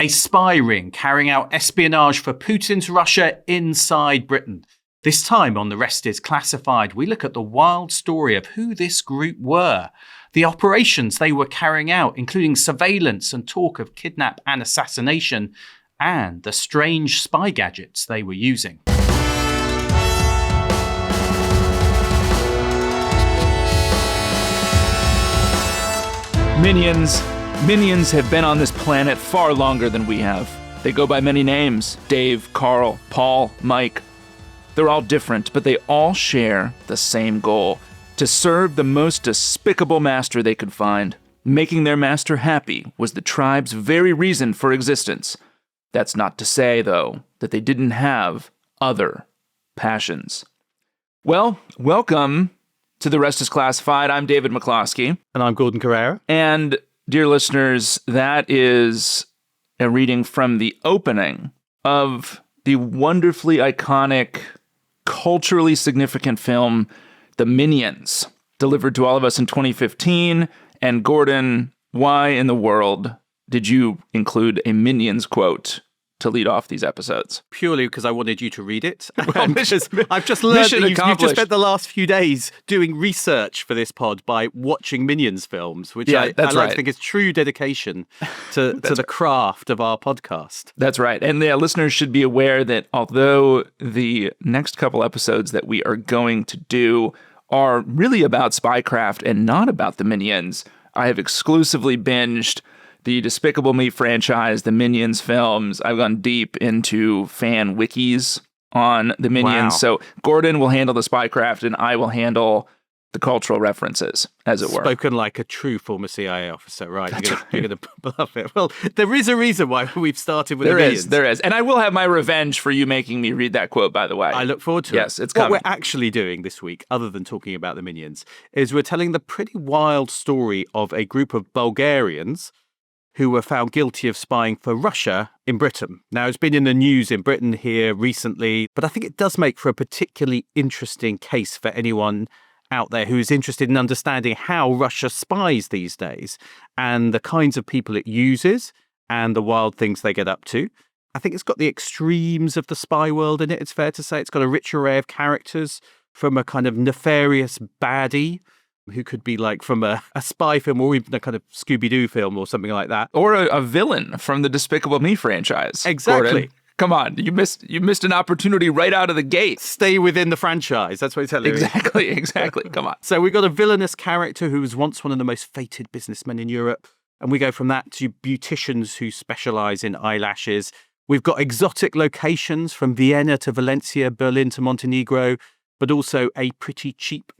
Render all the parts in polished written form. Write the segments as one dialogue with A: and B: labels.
A: A spy ring carrying out espionage for Putin's Russia inside Britain. This time on The Rest is Classified, we look at the wild story of who this group were, the operations they were carrying out, including surveillance and talk of kidnap and assassination, and the strange spy gadgets they were using.
B: Minions have been on this planet far longer than we have. They go by many names: Dave, Carl, Paul, Mike. They're all different, but they all share the same goal: to serve the most despicable master they could find. Making their master happy was the tribe's very reason for existence. That's not to say, though, that they didn't have other passions. Well, welcome to The Rest is Classified. I'm David McCloskey.
A: And I'm Gordon Carrera.
B: And, dear listeners, that is a reading from the opening of the wonderfully iconic, culturally significant film, The Minions, delivered to all of us in 2015. And Gordon, why in the world did you include a Minions quote to lead off these episodes?
A: Purely because I wanted you to read it.
B: Well,
A: I've just learned that you've just spent the last few days doing research for this pod by watching Minions films, which I think is true dedication to the craft of our podcast.
B: That's right. And listeners should be aware that although the next couple episodes that we are going to do are really about spycraft and not about the Minions, I have exclusively binged the Despicable Me franchise, the Minions films. I've gone deep into fan wikis on the Minions.
A: Wow.
B: So Gordon will handle the spycraft and I will handle the cultural references, as it were.
A: Spoken like a true former CIA officer, right? You're going to bluff it. Well, there is a reason why we've started with the Minions.
B: There is. And I will have my revenge for you making me read that quote, by the way.
A: I look forward to it.
B: Yes, it's coming.
A: What we're actually doing this week, other than talking about the Minions, is we're telling the pretty wild story of a group of Bulgarians who were found guilty of spying for Russia in Britain. Now, it's been in the news in Britain here recently, but I think it does make for a particularly interesting case for anyone out there who is interested in understanding how Russia spies these days and the kinds of people it uses and the wild things they get up to. I think it's got the extremes of the spy world in it, it's fair to say. It's got a rich array of characters, from a kind of nefarious baddie who could be like from a spy film or even a kind of Scooby-Doo film or something like that.
B: Or a villain from the Despicable Me franchise.
A: Exactly.
B: Gordon, come on, you missed an opportunity right out of the gate.
A: Stay within the franchise. That's what he's telling
B: me. Exactly. Come on.
A: So we've got a villainous character who was once one of the most fated businessmen in Europe. And we go from that to beauticians who specialize in eyelashes. We've got exotic locations from Vienna to Valencia, Berlin to Montenegro, but also a pretty cheap,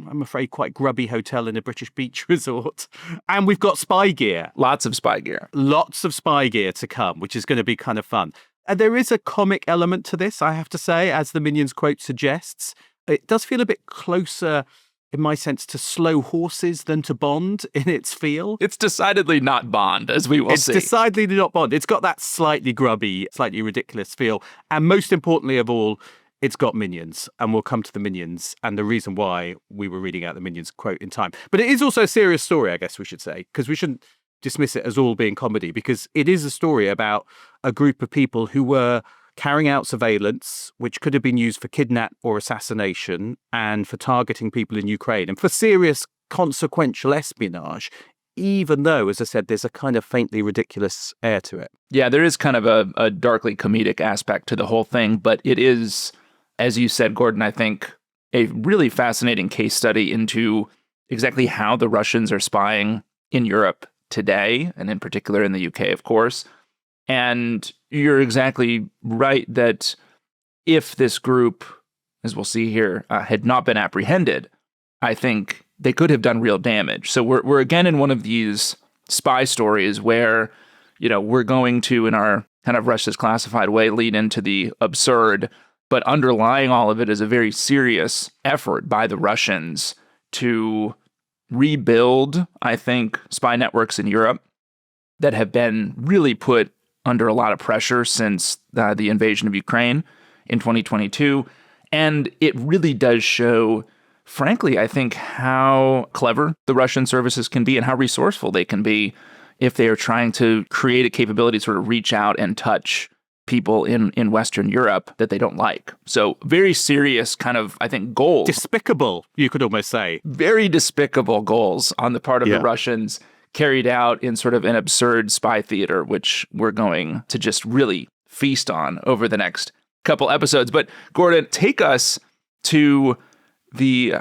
A: I'm afraid, quite grubby hotel in a British beach resort. And we've got spy gear.
B: Lots of spy gear.
A: Lots of spy gear to come, which is going to be kind of fun. And there is a comic element to this, I have to say, as the Minions quote suggests. It does feel a bit closer, in my sense, to Slow Horses than to Bond in its feel.
B: It's decidedly not Bond, as we will see.
A: It's decidedly not Bond. It's got that slightly grubby, slightly ridiculous feel. And most importantly of all, it's got Minions, and we'll come to the Minions and the reason why we were reading out the Minions quote in time. But it is also a serious story, I guess we should say, because we shouldn't dismiss it as all being comedy, because it is a story about a group of people who were carrying out surveillance, which could have been used for kidnap or assassination and for targeting people in Ukraine and for serious consequential espionage, even though, as I said, there's a kind of faintly ridiculous air to it.
B: Yeah, there is kind of a darkly comedic aspect to the whole thing, but it is, as you said, Gordon, I think a really fascinating case study into exactly how the Russians are spying in Europe today, and in particular in the UK, of course. And you're exactly right that if this group, as we'll see here, had not been apprehended, I think they could have done real damage. So we're again in one of these spy stories where, we're going to, in our kind of Rest is Classified way, lead into the absurd, but underlying all of it is a very serious effort by the Russians to rebuild, I think, spy networks in Europe that have been really put under a lot of pressure since the invasion of Ukraine in 2022. And it really does show, frankly, I think, how clever the Russian services can be and how resourceful they can be if they are trying to create a capability to sort of reach out and touch people in Western Europe that they don't like. So very serious kind of, I think, goals.
A: Despicable, you could almost say.
B: Very despicable goals on the part of the Russians, carried out in sort of an absurd spy theater, which we're going to just really feast on over the next couple episodes. But Gordon, take us to the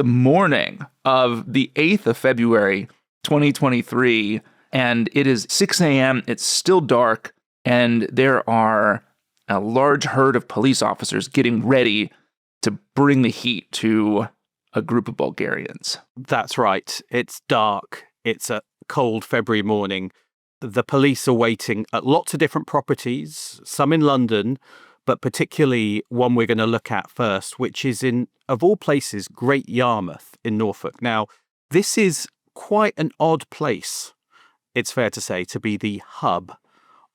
B: morning of the 8th of February, 2023, and it is 6 a.m. It's still dark, and there are a large herd of police officers getting ready to bring the heat to a group of Bulgarians.
A: That's right. It's dark. It's a cold February morning. The police are waiting at lots of different properties, some in London, but particularly one we're going to look at first, which is in, of all places, Great Yarmouth in Norfolk. Now, this is quite an odd place, it's fair to say, to be the hub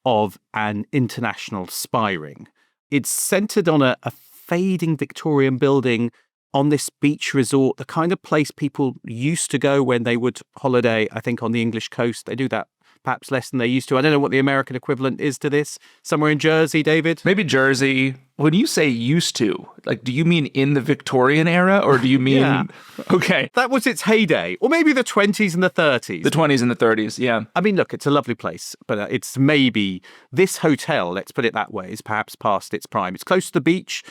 A: of an international spy ring. It's centered on a fading Victorian building on this beach resort, the kind of place people used to go when they would holiday, I think, on the English coast. They do that perhaps less than they used to. I don't know what the American equivalent is to this. Somewhere in Jersey, David?
B: Maybe Jersey. When you say used to, like, do you mean in the Victorian era, or do you mean...
A: Yeah.
B: Okay.
A: That was its heyday. Or maybe the 20s and the 30s.
B: The 20s and the 30s, yeah.
A: I mean, look, it's a lovely place, but it's maybe... This hotel, let's put it that way, is perhaps past its prime. It's close to the beach.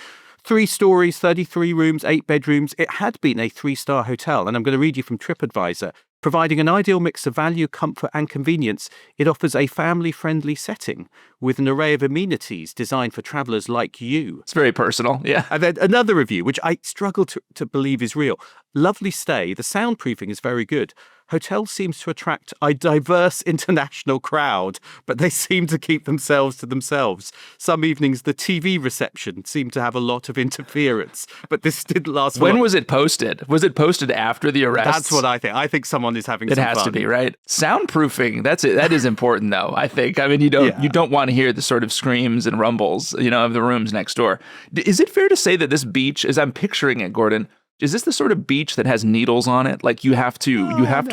A: 3 stories, 33 rooms, 8 bedrooms. It had been a 3-star hotel, and I'm going to read you from TripAdvisor. Providing an ideal mix of value, comfort, and convenience, it offers a family-friendly setting with an array of amenities designed for travelers like you.
B: It's very personal, yeah.
A: And then another review, which I struggle to believe is real. Lovely stay. The soundproofing is very good. Hotel seems to attract a diverse international crowd, but they seem to keep themselves to themselves. Some evenings, the TV reception seemed to have a lot of interference, but this didn't last
B: When
A: long.
B: was it posted? Was it posted after the arrest?
A: That's what I think. I think someone is having some fun.
B: It has to be, right? Soundproofing, that's it. That is important, though, I think. I mean, you don't want to hear the sort of screams and rumbles, of the rooms next door. Is it fair to say that this beach, as I'm picturing it, Gordon, is this the sort of beach that has needles on it? Like you have to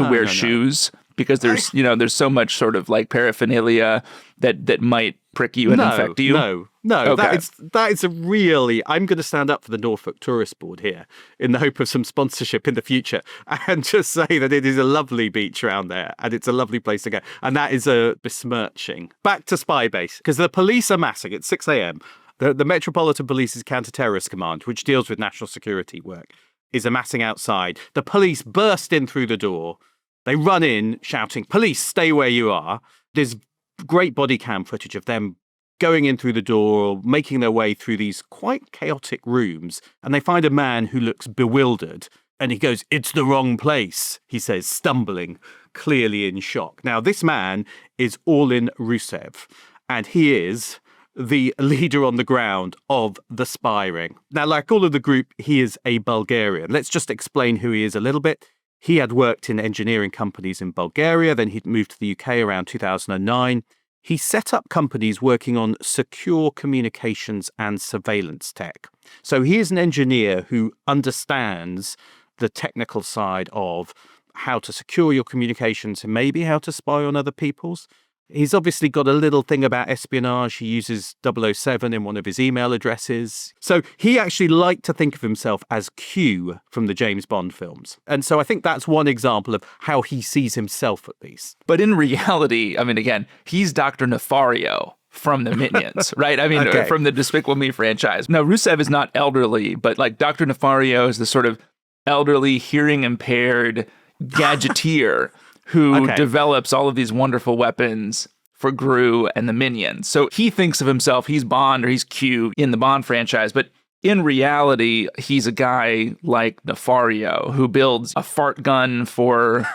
B: wear shoes because there's so much sort of like paraphernalia that might prick you and infect you?
A: No.
B: Okay.
A: That is a really... I'm going to stand up for the Norfolk Tourist Board here in the hope of some sponsorship in the future and just say that it is a lovely beach around there and it's a lovely place to go. And that is a besmirching. Back to Spy Base, because the police are massing at 6 a.m. The Metropolitan Police's Counter-Terrorist Command, which deals with national security work, is amassing outside. The police burst in through the door. They run in shouting, "Police, stay where you are." There's great body cam footage of them going in through the door, making their way through these quite chaotic rooms. And they find a man who looks bewildered. And he goes, "It's the wrong place," he says, stumbling, clearly in shock. Now, this man is Allin Rusev, and he is the leader on the ground of the spy ring. Now, like all of the group, he is a Bulgarian. Let's just explain who he is a little bit. He had worked in engineering companies in Bulgaria, then he'd moved to the UK around 2009. He set up companies working on secure communications and surveillance tech. So he is an engineer who understands the technical side of how to secure your communications and maybe how to spy on other people's. He's obviously got a little thing about espionage. He uses 007 in one of his email addresses. So he actually liked to think of himself as Q from the James Bond films. And so I think that's one example of how he sees himself, at least.
B: But in reality, I mean, again, he's Dr. Nefario from the Minions, right? I mean, from the Despicable Me franchise. Now, Rusev is not elderly, but like Dr. Nefario is the sort of elderly, hearing impaired gadgeteer who develops all of these wonderful weapons for Gru and the Minions. So he thinks of himself, he's Bond or he's Q in the Bond franchise, but in reality, he's a guy like Nefario who builds a fart gun for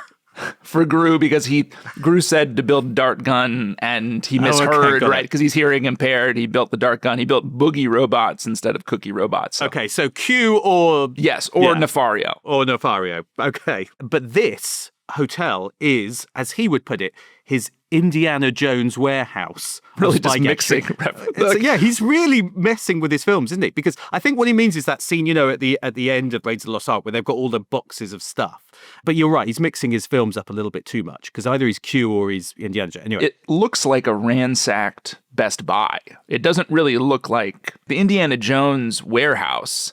B: Gru because Gru said to build a dart gun and he misheard, right? Because he's hearing impaired. He built the dart gun. He built boogie robots instead of cookie robots. So.
A: Okay, so Q or...
B: Yes, or Nefario.
A: Or Nefario. Okay. But this hotel is, as he would put it, his Indiana Jones warehouse.
B: Really just mixing.
A: Yeah, he's really messing with his films, isn't he? Because I think what he means is that scene, at the end of Raiders of the Lost Ark where they've got all the boxes of stuff. But you're right, he's mixing his films up a little bit too much because either he's Q or he's Indiana Jones. Anyway.
B: It looks like a ransacked Best Buy. It doesn't really look like the Indiana Jones warehouse.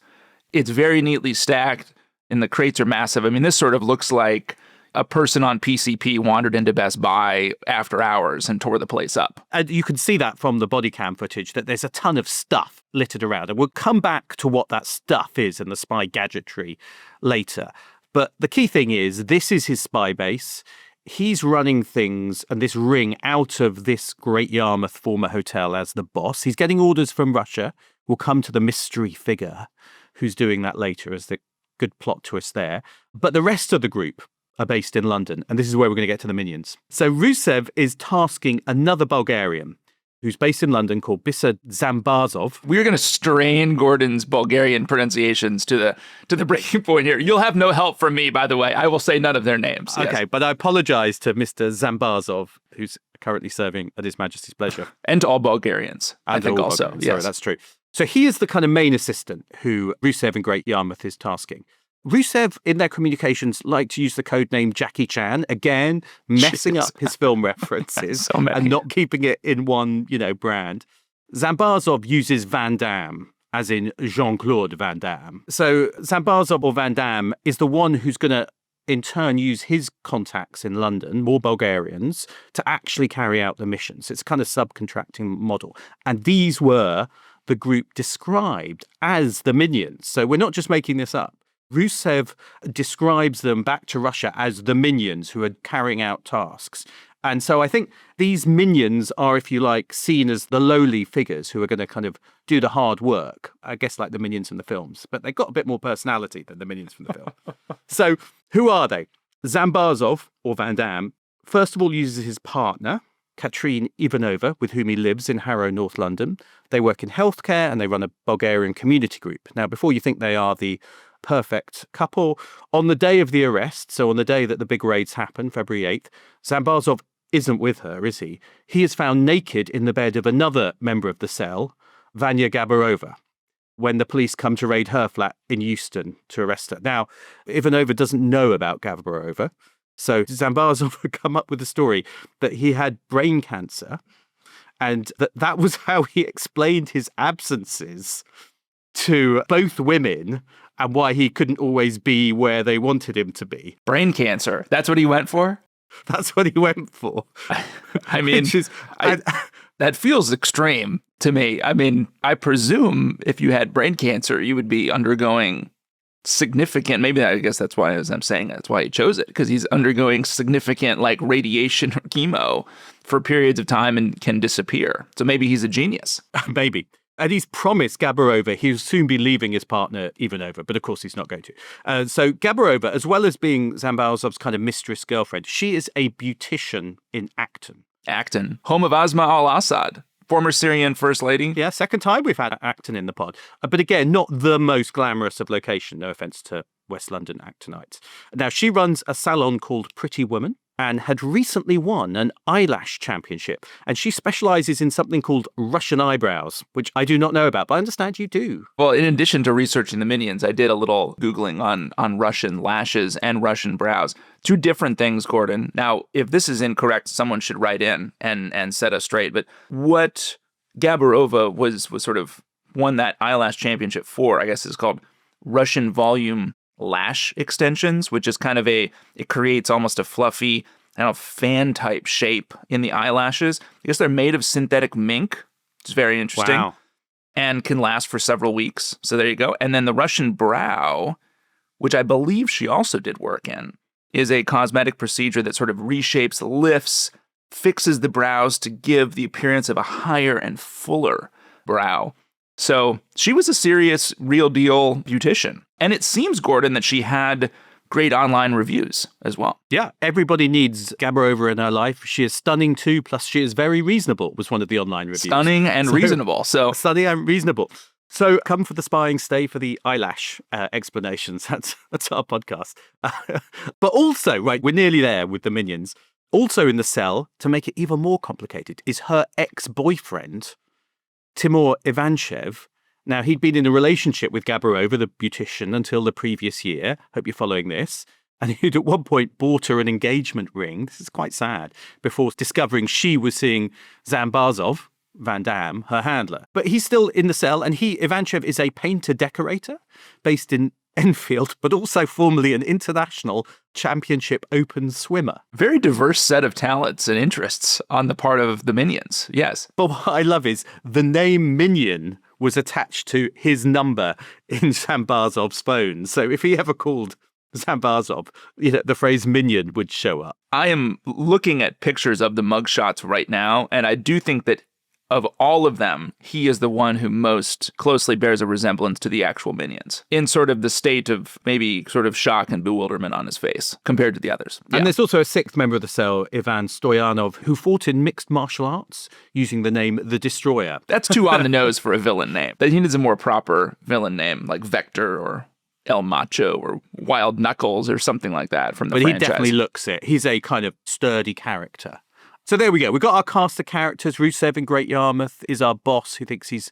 B: It's very neatly stacked and the crates are massive. I mean, this sort of looks like a person on PCP wandered into Best Buy after hours and tore the place up.
A: And you can see that from the body cam footage, that there's a ton of stuff littered around. And we'll come back to what that stuff is and the spy gadgetry later. But the key thing is, this is his spy base. He's running things and this ring out of this Great Yarmouth former hotel as the boss. He's getting orders from Russia. We'll come to the mystery figure who's doing that later as the good plot twist there. But the rest of the group are based in London, and this is where we're going to get to the minions. So Rusev is tasking another Bulgarian who's based in London called Bisa Zambazov.
B: We're going to strain Gordon's Bulgarian pronunciations to the breaking point here. You'll have no help from me, by the way. I will say none of their names.
A: Okay,
B: yes.
A: But I apologize to Mr. Zambazov, who's currently serving at His Majesty's pleasure.
B: And to all Bulgarians, I think also.
A: Bulgarians.
B: Yes.
A: Sorry, that's true. So he is the kind of main assistant who Rusev and Great Yarmouth is tasking. Rusev, in their communications, like to use the code name Jackie Chan, again, messing up his film references and not keeping it in one, brand. Zambazov uses Van Damme, as in Jean-Claude Van Damme. So Zambazov or Van Damme is the one who's going to, in turn, use his contacts in London, more Bulgarians, to actually carry out the missions. It's a kind of subcontracting model. And these were the group described as the minions. So we're not just making this up. Rusev describes them back to Russia as the minions who are carrying out tasks. And so I think these minions are, if you like, seen as the lowly figures who are going to kind of do the hard work, I guess like the minions from the films. But they've got a bit more personality than the minions from the film. So who are they? Zambazov, or Van Damme, first of all uses his partner, Katrine Ivanova, with whom he lives in Harrow, North London. They work in healthcare and they run a Bulgarian community group. Now, before you think they are the perfect couple, on the day of the arrest, so on the day that the big raids happen, February 8th, Zambazov isn't with her, is he? He is found naked in the bed of another member of the cell, Vanya Gabarova, when the police come to raid her flat in Euston to arrest her. Now, Ivanova doesn't know about Gabarova, so Zambazov would come up with the story that he had brain cancer and that was how he explained his absences to both women and why he couldn't always be where they wanted him to be.
B: Brain cancer. That's what he went for?
A: That's what he went for.
B: I mean, that feels extreme to me. I mean, I presume if you had brain cancer, you would be undergoing significant, maybe I guess that's why, as I'm saying, that's why he chose it, because he's undergoing significant like radiation or chemo for periods of time and can disappear. So maybe he's a genius.
A: Maybe. And he's promised Gabarova he'll soon be leaving his partner Ivanova, but of course he's not going to. So Gabarova, as well as being Zambazov's kind of mistress girlfriend, she is a beautician in Acton.
B: Acton, home of Asma al-Assad, former Syrian first lady.
A: Yeah, second time we've had Acton in the pod. But again, not the most glamorous of location, no offence to West London Actonites. Now, she runs a salon called Pretty Woman and had recently won an eyelash championship. And she specializes in something called Russian eyebrows, which I do not know about, but I understand you do.
B: Well, in addition to researching the minions, I did a little Googling on Russian lashes and Russian brows. Two different things, Gordon. Now, if this is incorrect, someone should write in and set us straight. But what Gabarova was sort of won that eyelash championship for, I guess is called Russian volume lash extensions, which is kind of it creates almost a fluffy, fan type shape in the eyelashes. I guess they're made of synthetic mink, which is very interesting.
A: Wow.
B: And can last for several weeks. So there you go. And then the Russian brow, which I believe she also did work in, is a cosmetic procedure that sort of reshapes, lifts, fixes the brows to give the appearance of a higher and fuller brow. So she was a serious, real deal beautician. And it seems, Gordon, that she had great online reviews as well.
A: Yeah, everybody needs Gabarova in her life. She is stunning too, plus she is very reasonable, was one of the online reviews.
B: Stunning and reasonable. So
A: stunning and reasonable. So come for the spying, stay for the eyelash explanations. That's our podcast. But also, right, we're nearly there with the minions. Also in the cell, to make it even more complicated, is her ex-boyfriend, Timur Ivanchev. Now, he'd been in a relationship with Gabarova, the beautician, until the previous year. Hope you're following this. And he'd at one point bought her an engagement ring. This is quite sad. Before discovering she was seeing Zambazov, Van Damme, her handler. But he's still in the cell, and Ivanchev is a painter-decorator based in Enfield, but also formerly an international championship open swimmer.
B: Very diverse set of talents and interests on the part of the minions. Yes.
A: But what I love is the name Minion was attached to his number in Zambazov's phone. So if he ever called Zambazov, the phrase Minion would show up.
B: I am looking at pictures of the mugshots right now, and I do think that of all of them, he is the one who most closely bears a resemblance to the actual minions, in sort of the state of maybe sort of shock and bewilderment on his face compared to the others.
A: And there's also a sixth member of the cell, Ivan Stoyanov, who fought in mixed martial arts using the name The Destroyer.
B: That's too on the nose for a villain name. But he needs a more proper villain name, like Vector or El Macho or Wild Knuckles or something like that from the franchise.
A: But he definitely looks it. He's a kind of sturdy character. So there we go. We've got our cast of characters. Rusev in Great Yarmouth is our boss who thinks he's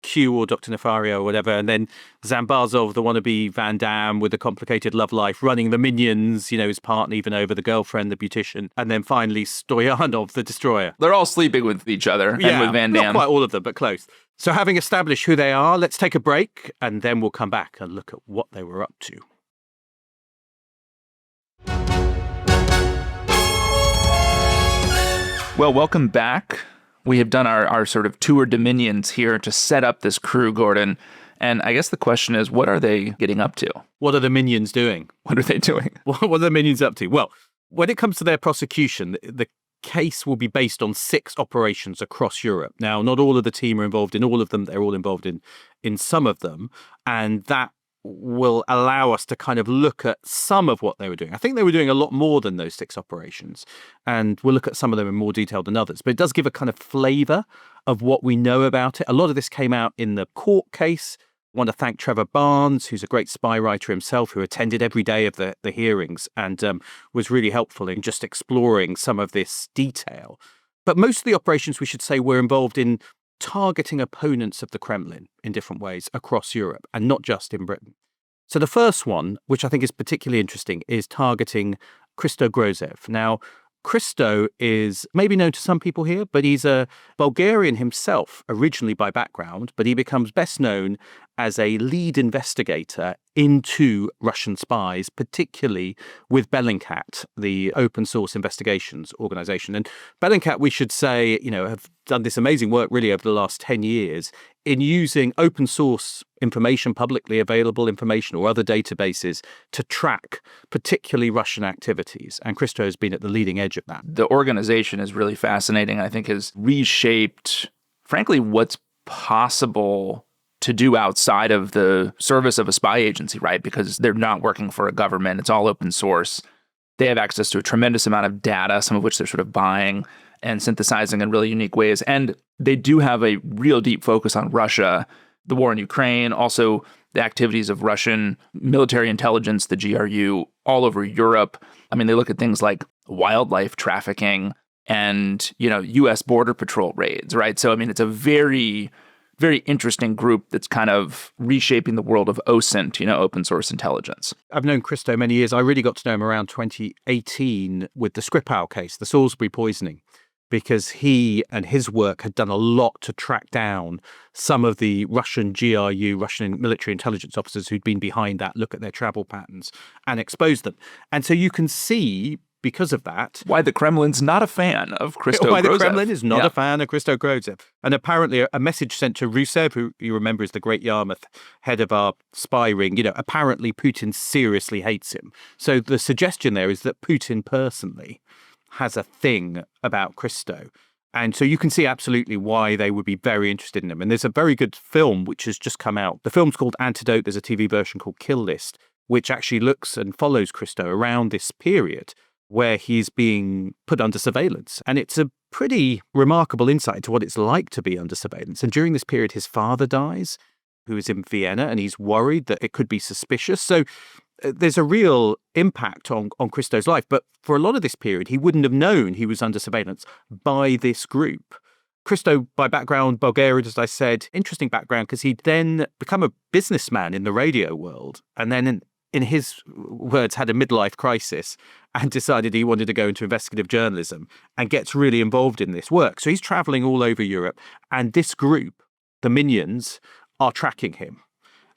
A: Q or Dr. Nefario or whatever. And then Zambazov, the wannabe Van Damme with the complicated love life, running the minions, his partner even over the girlfriend, the beautician. And then finally Stoyanov, the destroyer.
B: They're all sleeping with each other and with Van Damme.
A: Not quite all of them, but close. So having established who they are, let's take a break and then we'll come back and look at what they were up to.
B: Well, welcome back. We have done our sort of tour de minions here to set up this crew, Gordon. And I guess the question is, what are they getting up to?
A: What are the minions doing?
B: What are they doing?
A: What are the minions up to? Well, when it comes to their prosecution, the case will be based on 6 operations across Europe. Now, not all of the team are involved in all of them. They're all involved in some of them. And that will allow us to kind of look at some of what they were doing. I think they were doing a lot more than those 6 operations, and we'll look at some of them in more detail than others. But it does give a kind of flavour of what we know about it. A lot of this came out in the court case. I want to thank Trevor Barnes, who's a great spy writer himself, who attended every day of the hearings and was really helpful in just exploring some of this detail. But most of the operations, we should say, were involved in targeting opponents of the Kremlin in different ways across Europe and not just in Britain. So the first one, which I think is particularly interesting, is targeting Christo Grozev. Now, Christo is maybe known to some people here, but he's a Bulgarian himself, originally by background, but he becomes best known as a lead investigator into Russian spies, particularly with Bellingcat, the open source investigations organization. And Bellingcat, we should say, have done this amazing work really over the last 10 years in using open source information, publicly available information or other databases to track particularly Russian activities. And Christo has been at the leading edge of that.
B: The organization is really fascinating. I think has reshaped, frankly, what's possible to do outside of the service of a spy agency, right? Because they're not working for a government. It's all open source. They have access to a tremendous amount of data, some of which they're sort of buying and synthesizing in really unique ways. And they do have a real deep focus on Russia, the war in Ukraine, also the activities of Russian military intelligence, the GRU, all over Europe. I mean, they look at things like wildlife trafficking and, U.S. Border Patrol raids, right? So, I mean, it's a very, very interesting group that's kind of reshaping the world of OSINT, open source intelligence.
A: I've known Christo many years. I really got to know him around 2018 with the Skripal case, the Salisbury poisoning, because he and his work had done a lot to track down some of the Russian GRU, Russian military intelligence officers who'd been behind that, look at their travel patterns and expose them. And so you can see, because of that,
B: why the Kremlin's not a fan of Christo Grozev.
A: Why the Kremlin is not a fan of Christo Grozev. And apparently a message sent to Rusev, who you remember is the Great Yarmouth head of our spy ring, apparently Putin seriously hates him. So the suggestion there is that Putin personally has a thing about Christo. And so you can see absolutely why they would be very interested in him. And there's a very good film which has just come out. The film's called Antidote. There's a TV version called Kill List, which actually looks and follows Christo around this period where he's being put under surveillance. And it's a pretty remarkable insight into what it's like to be under surveillance. And during this period, his father dies, who is in Vienna, and he's worried that it could be suspicious. So there's a real impact on Christo's life. But for a lot of this period, he wouldn't have known he was under surveillance by this group. Christo, by background, Bulgarian, as I said, interesting background, because he'd then become a businessman in the radio world. And then in his words, had a midlife crisis and decided he wanted to go into investigative journalism and gets really involved in this work. So he's traveling all over Europe. And this group, the Minions, are tracking him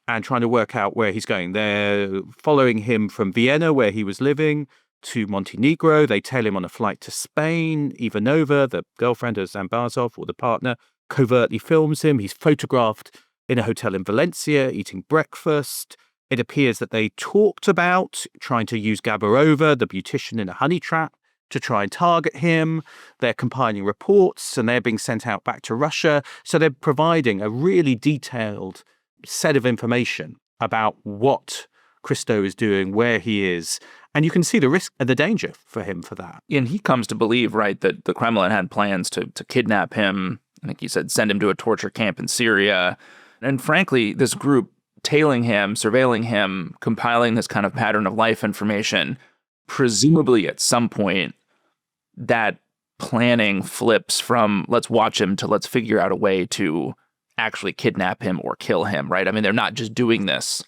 A: and trying to work out where he's going. They're following him from Vienna, where he was living, to Montenegro. They tail him on a flight to Spain. Ivanova, the girlfriend of Zambazov, or the partner, covertly films him. He's photographed in a hotel in Valencia, eating breakfast. It appears that they talked about trying to use Gabarova, the beautician, in a honey trap to try and target him. They're compiling reports and they're being sent out back to Russia. So they're providing a really detailed set of information about what Christo is doing, where he is. And you can see the risk and the danger for him for that.
B: And he comes to believe, right, that the Kremlin had plans to kidnap him. I think he said send him to a torture camp in Syria. And frankly, this group tailing him, surveilling him, compiling this kind of pattern of life information, presumably at some point that planning flips from let's watch him to let's figure out a way to actually kidnap him or kill him, right? I mean, they're not just doing this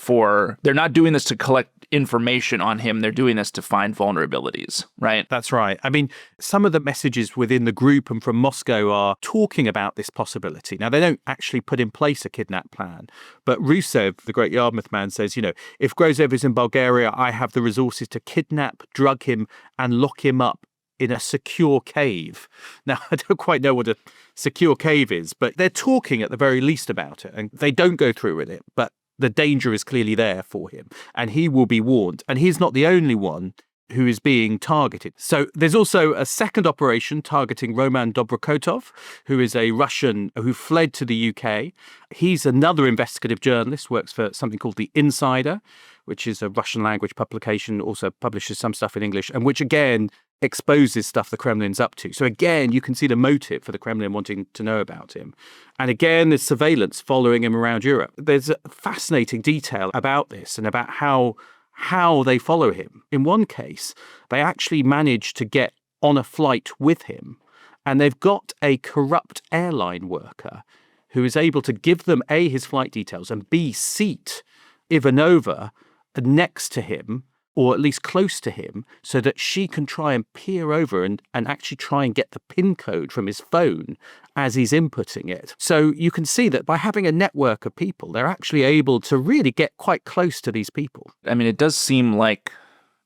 B: they're not doing this to collect information on him. They're doing this to find vulnerabilities, right?
A: That's right. I mean, some of the messages within the group and from Moscow are talking about this possibility. Now, they don't actually put in place a kidnap plan, but Rusev, the Great Yarmouth man, says, if Grozev is in Bulgaria, I have the resources to kidnap, drug him, and lock him up in a secure cave. Now, I don't quite know what a secure cave is, but they're talking at the very least about it, and they don't go through with it, but the danger is clearly there for him, and he will be warned. And he's not the only one who is being targeted. So there's also a second operation targeting Roman Dobrokotov, who is a Russian who fled to the UK. He's another investigative journalist, works for something called The Insider, which is a Russian language publication, also publishes some stuff in English, and which again exposes stuff the Kremlin's up to. So again, you can see the motive for the Kremlin wanting to know about him. And again, there's surveillance following him around Europe. There's a fascinating detail about this and about how they follow him. In one case, they actually manage to get on a flight with him, and they've got a corrupt airline worker who is able to give them A, his flight details, and B, seat Ivanova next to him, or at least close to him, so that she can try and peer over and actually try and get the PIN code from his phone as he's inputting it. So you can see that by having a network of people, they're actually able to really get quite close to these people.
B: I mean, it does seem like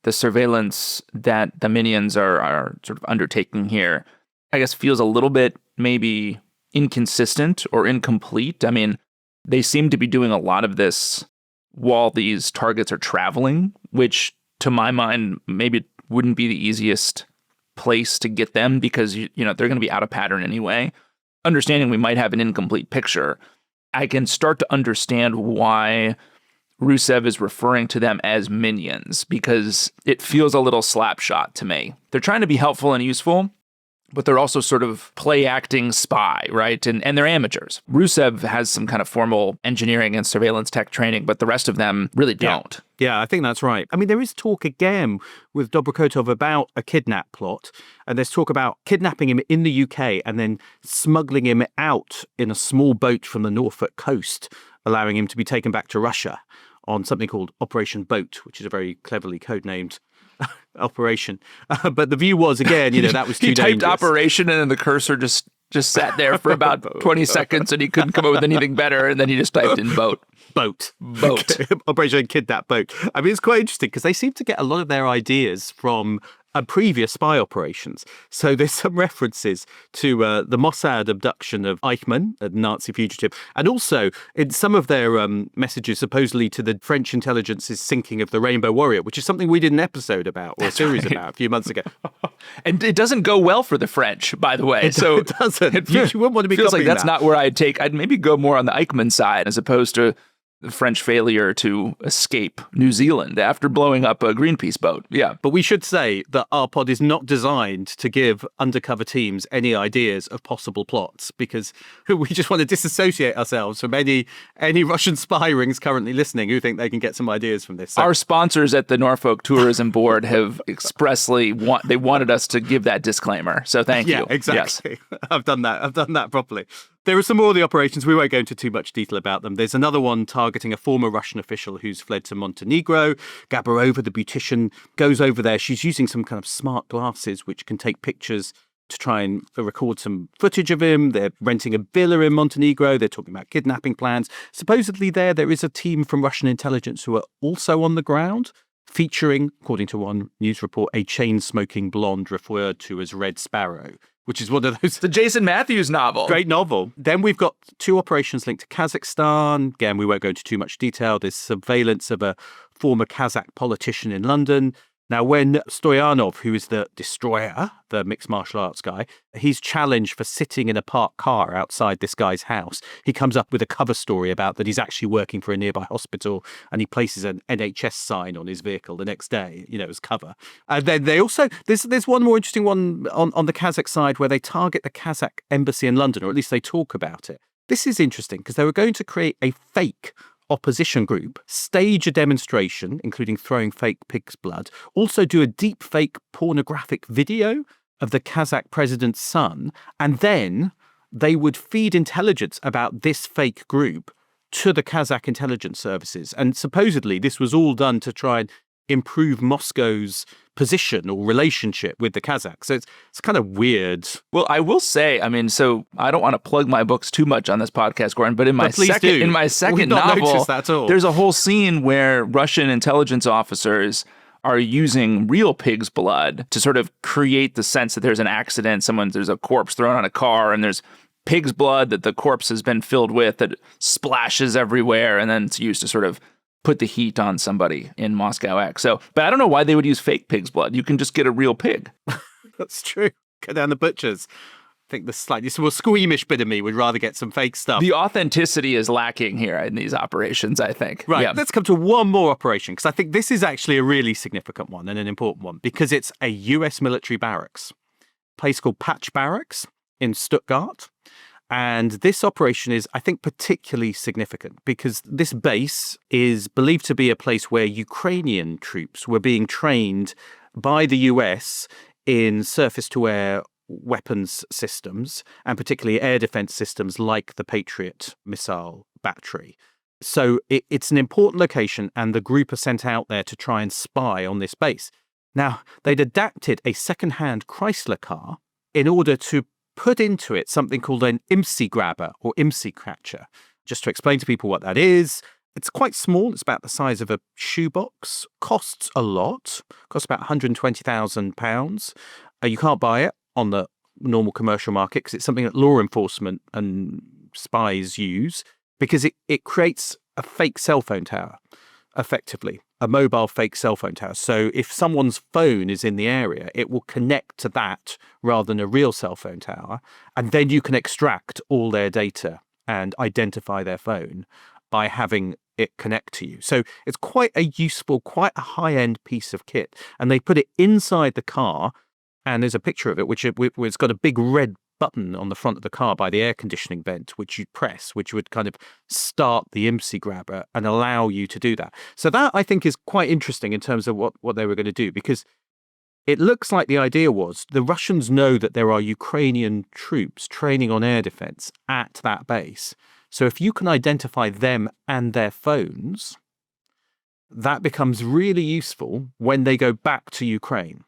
B: the surveillance that the Minions are sort of undertaking here, I guess, feels a little bit maybe inconsistent or incomplete. I mean, they seem to be doing a lot of this while these targets are traveling, which to my mind, maybe wouldn't be the easiest place to get them because, they're going to be out of pattern anyway. Understanding we might have an incomplete picture, I can start to understand why Rusev is referring to them as minions, because it feels a little slapshot to me. They're trying to be helpful and useful, but they're also sort of play-acting spy, right? And they're amateurs. Rusev has some kind of formal engineering and surveillance tech training, but the rest of them really don't.
A: Yeah, I think that's right. I mean, there is talk again with Dobrokotov about a kidnap plot, and there's talk about kidnapping him in the UK and then smuggling him out in a small boat from the Norfolk coast, allowing him to be taken back to Russia on something called Operation Boat, which is a very cleverly codenamed operation. But the view was, again, that was too dangerous.
B: He typed operation and then the cursor just sat there for about 20 seconds and he couldn't come up with anything better. And then he just typed in boat.
A: Boat.
B: Operation
A: Kidnap Boat. I mean, it's quite interesting because they seem to get a lot of their ideas from previous spy operations. So there's some references to the Mossad abduction of Eichmann, a Nazi fugitive, and also in some of their messages supposedly to the French intelligence's sinking of the Rainbow Warrior, which is something we did an episode about, or a series about a few months ago.
B: And it doesn't go well for the French, by the way.
A: It doesn't. You wouldn't want to be
B: feels like
A: copying
B: that's
A: that.
B: not where I'd maybe go more on the Eichmann side as opposed to the French failure to escape New Zealand after blowing up a Greenpeace boat. Yeah.
A: But we should say that our pod is not designed to give undercover teams any ideas of possible plots, because we just want to disassociate ourselves from any Russian spy rings currently listening who think they can get some ideas from this. So,
B: our sponsors at the Norfolk Tourism Board have expressly wanted us to give that disclaimer. So thank you.
A: Yeah, exactly.
B: Yes.
A: I've done that properly. There are some more of the operations. We won't go into too much detail about them. There's another one targeting a former Russian official who's fled to Montenegro. Gabarova, the beautician, goes over there. She's using some kind of smart glasses which can take pictures to try and record some footage of him. They're renting a villa in Montenegro. They're talking about kidnapping plans. Supposedly there is a team from Russian intelligence who are also on the ground, featuring, according to one news report, a chain-smoking blonde referred to as Red Sparrow, which is one of those...
B: The Jason Matthews novel.
A: Great novel. Then we've got two operations linked to Kazakhstan. Again, we won't go into too much detail. There's surveillance of a former Kazakh politician in London. Now, when Stoyanov, who is the destroyer, the mixed martial arts guy, he's challenged for sitting in a parked car outside this guy's house, he comes up with a cover story about that he's actually working for a nearby hospital, and he places an NHS sign on his vehicle the next day, as cover. And then they also, there's one more interesting one on the Kazakh side where they target the Kazakh embassy in London, or at least they talk about it. This is interesting because they were going to create a fake opposition group, stage a demonstration, including throwing fake pig's blood, also do a deep fake pornographic video of the Kazakh president's son, and then they would feed intelligence about this fake group to the Kazakh intelligence services. And supposedly this was all done to try and improve Moscow's position or relationship with the Kazakhs. So it's kind of weird.
B: Well, I will say, so I don't want to plug my books too much on this podcast, Gordon, but in my second novel, there's a whole scene where Russian intelligence officers are using real pig's blood to sort of create the sense that there's an accident, there's a corpse thrown on a car, and there's pig's blood that the corpse has been filled with that splashes everywhere, and then it's used to sort of put the heat on somebody in Moscow X. But I don't know why they would use fake pig's blood. You can just get a real pig.
A: That's true. Go down the butchers. I think the slightly more squeamish bit of me would rather get some fake stuff.
B: The authenticity is lacking here in these operations, I think.
A: Right.
B: Yeah.
A: Let's come to one more operation, because I think this is actually a really significant one and an important one, because it's a US military barracks, a place called Patch Barracks in Stuttgart. And this operation is, I think, particularly significant because this base is believed to be a place where Ukrainian troops were being trained by the US in surface-to-air weapons systems, and particularly air defense systems like the Patriot missile battery. So it's an important location, and the group are sent out there to try and spy on this base. Now, they'd adapted a second-hand Chrysler car in order to put into it something called an IMSI grabber or IMSI catcher. Just to explain to people what that is, it's quite small. It's about the size of a shoebox. Costs a lot. Costs about £120,000. You can't buy it on the normal commercial market because it's something that law enforcement and spies use, because it creates a fake cell phone tower, effectively. A mobile fake cell phone tower. So if someone's phone is in the area, it will connect to that rather than a real cell phone tower. And then you can extract all their data and identify their phone by having it connect to you. So it's quite a useful, quite a high-end piece of kit. And they put it inside the car, and there's a picture of it, which it's got a big red button on the front of the car by the air conditioning vent, which you'd press, which would kind of start the IMSI grabber and allow you to do that. So that, I think, is quite interesting in terms of what they were going to do, because it looks like the idea was the Russians know that there are Ukrainian troops training on air defense at that base. So if you can identify them and their phones, that becomes really useful when they go back to Ukraine.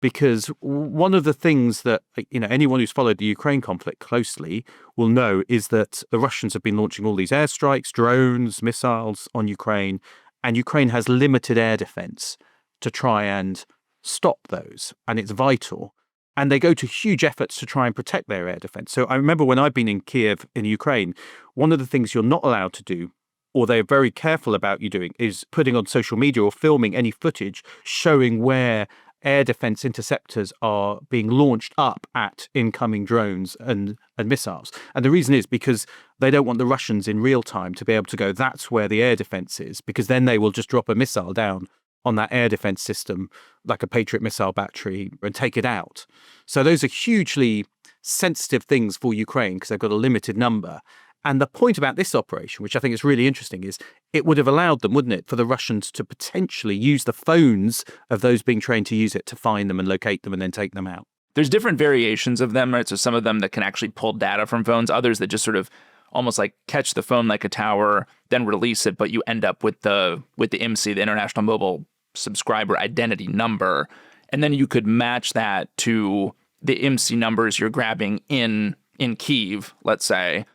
A: Because one of the things that, anyone who's followed the Ukraine conflict closely will know is that the Russians have been launching all these airstrikes, drones, missiles on Ukraine, and Ukraine has limited air defense to try and stop those. And it's vital. And they go to huge efforts to try and protect their air defense. So I remember when I've been in Kiev in Ukraine, one of the things you're not allowed to do, or they're very careful about you doing, is putting on social media or filming any footage showing where air defense interceptors are being launched up at incoming drones and missiles. And the reason is because they don't want the Russians in real time to be able to go, that's where the air defense is, because then they will just drop a missile down on that air defense system, like a Patriot missile battery, and take it out. So those are hugely sensitive things for Ukraine because they've got a limited number. And the point about this operation, which I think is really interesting, is it would have allowed them, wouldn't it, for the Russians to potentially use the phones of those being trained to use it to find them and locate them and then take them out.
B: There's different variations of them, right? So some of them that can actually pull data from phones, others that just sort of almost like catch the phone like a tower, then release it, but you end up with the IMSI, the International Mobile Subscriber Identity Number. And then you could match that to the IMSI numbers you're grabbing in Kyiv, let's say.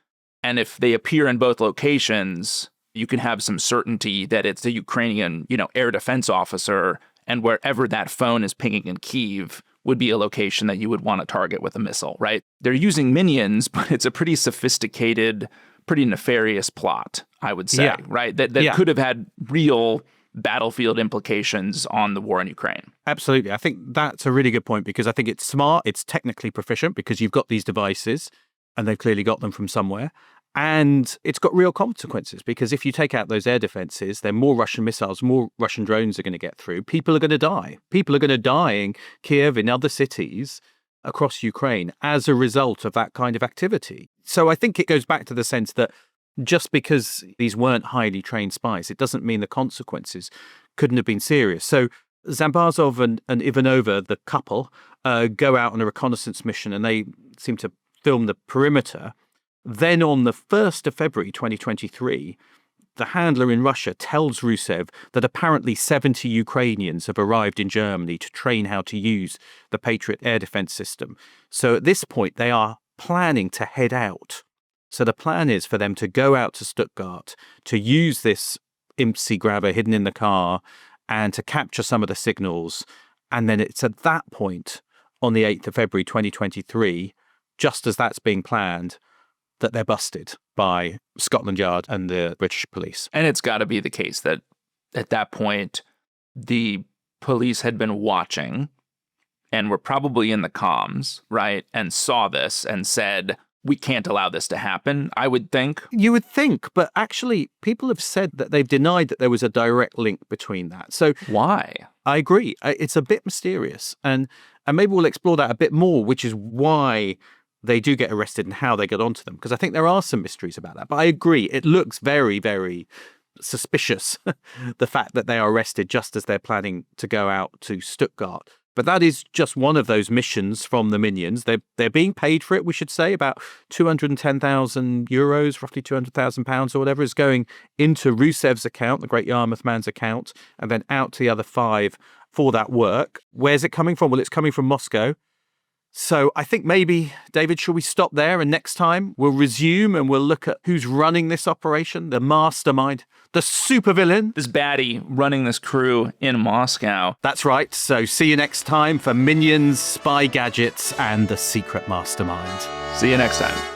B: And if they appear in both locations, you can have some certainty that it's the Ukrainian, air defense officer, and wherever that phone is pinging in Kyiv would be a location that you would want to target with a missile, right? They're using minions, but it's a pretty sophisticated, pretty nefarious plot, I would say, right? That could have had real battlefield implications on the war in Ukraine.
A: Absolutely. I think that's a really good point because I think it's smart, it's technically proficient because you've got these devices and they've clearly got them from somewhere. And it's got real consequences because if you take out those air defenses, then more Russian missiles, more Russian drones are going to get through. People are going to die. People are going to die in Kiev, in other cities across Ukraine as a result of that kind of activity. So I think it goes back to the sense that just because these weren't highly trained spies, it doesn't mean the consequences couldn't have been serious. So Zambazov and Ivanova, the couple, go out on a reconnaissance mission and they seem to film the perimeter. Then on the 1st of February 2023, the handler in Russia tells Rusev that apparently 70 Ukrainians have arrived in Germany to train how to use the Patriot air defense system. So at this point, they are planning to head out. So the plan is for them to go out to Stuttgart, to use this IMSI grabber hidden in the car and to capture some of the signals. And then it's at that point on the 8th of February 2023, just as that's being planned, that they're busted by Scotland Yard and the British police.
B: And it's got to be the case that at that point, the police had been watching and were probably in the comms, right? And saw this and said, we can't allow this to happen, I would think.
A: You would think, but actually people have said that they've denied that there was a direct link between that. So
B: why?
A: I agree. It's a bit mysterious. And maybe we'll explore that a bit more, which is why they do get arrested and how they get onto them. Because I think there are some mysteries about that. But I agree. It looks very, very suspicious, the fact that they are arrested just as they're planning to go out to Stuttgart. But that is just one of those missions from the minions. They're being paid for it, we should say, about 210,000 euros, roughly 200,000 pounds or whatever, is going into Rusev's account, the Great Yarmouth man's account, and then out to the other 5 for that work. Where's it coming from? Well, it's coming from Moscow. So I think maybe, David, shall we stop there? And next time we'll resume and we'll look at who's running this operation, the mastermind, the supervillain.
B: This baddie running this crew in Moscow.
A: That's right. So see you next time for Minions, Spy Gadgets, and the Secret Mastermind.
B: See you next time.